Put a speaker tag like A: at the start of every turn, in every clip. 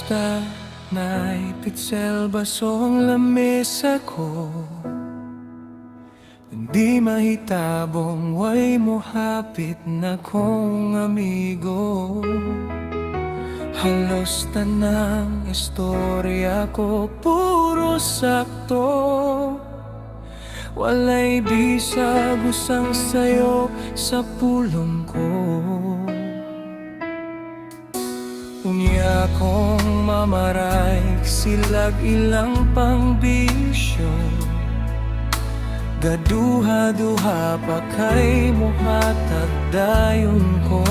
A: Basta naipit sa basong lamesa ko, hindi mahitabong way mo hapit na kong amigo. Halos tanang istorya ko puro sakto, walay bisag usang sayo sa pulong ko. Unya kong mamaray silag ilang pangbisyo, gaduha-duha pa kay muhatag dayon ko.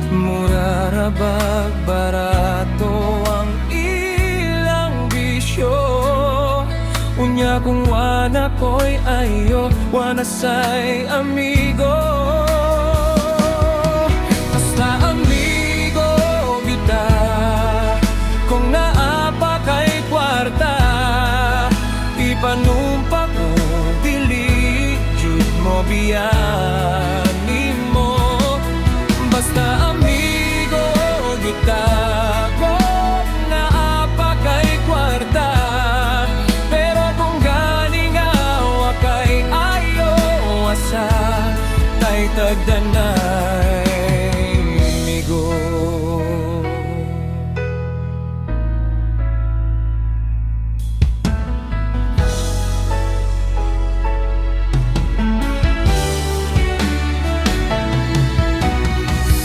A: Murarabag barato ang ilang bisyo, unya kung wana ko'y ayo, wana say amigo. Basta amigo kita, kung naapa kay kwarta, ipanumpa ko, dili jud mo biyani mo. Basta amigo kita, kung naapa kay kwarta, pero kung gani nga wa kay ayo, asa tay tagdanay amigo.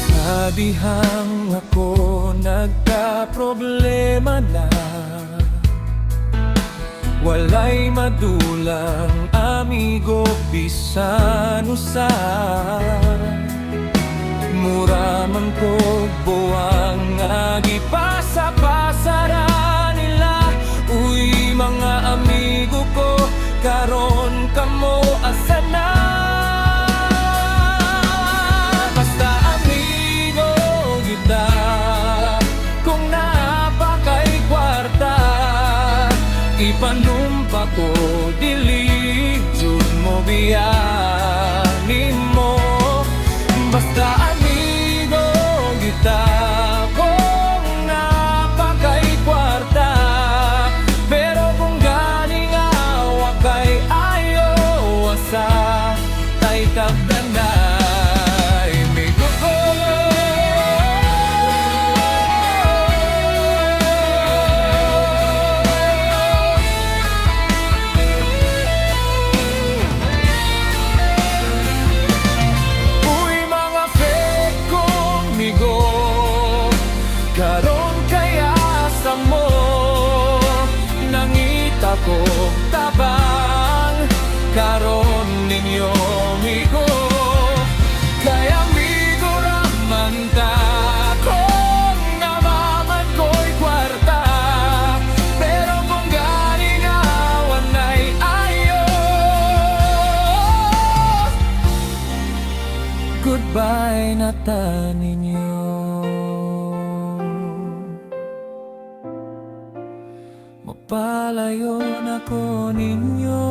A: Sabihang ako nagka-problema na, walay madulang amigo bisan usa. Mura man ko buwang nga gipasa-pasara nila. Uy mga amigo ko, karon kamo asa na? Ipanumpa ko, dili jud mo biyani mo. Basta amigo kita, kung naapa kay kwarta, pero kung gani nga wa kay ayo, asa tay tagdanay amigo ko. Karon kaya sa mo nangita ko tabang, karon ninyo amigo, kaya amigo raman ta. Kung namaman ko'y kwarta, pero kung gani nga wanay ayo, goodbye na ta ninyo. Mapalayo na ko ninyo,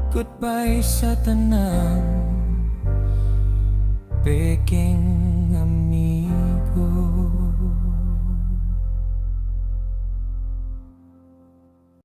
A: goodbye sa tanang Peking.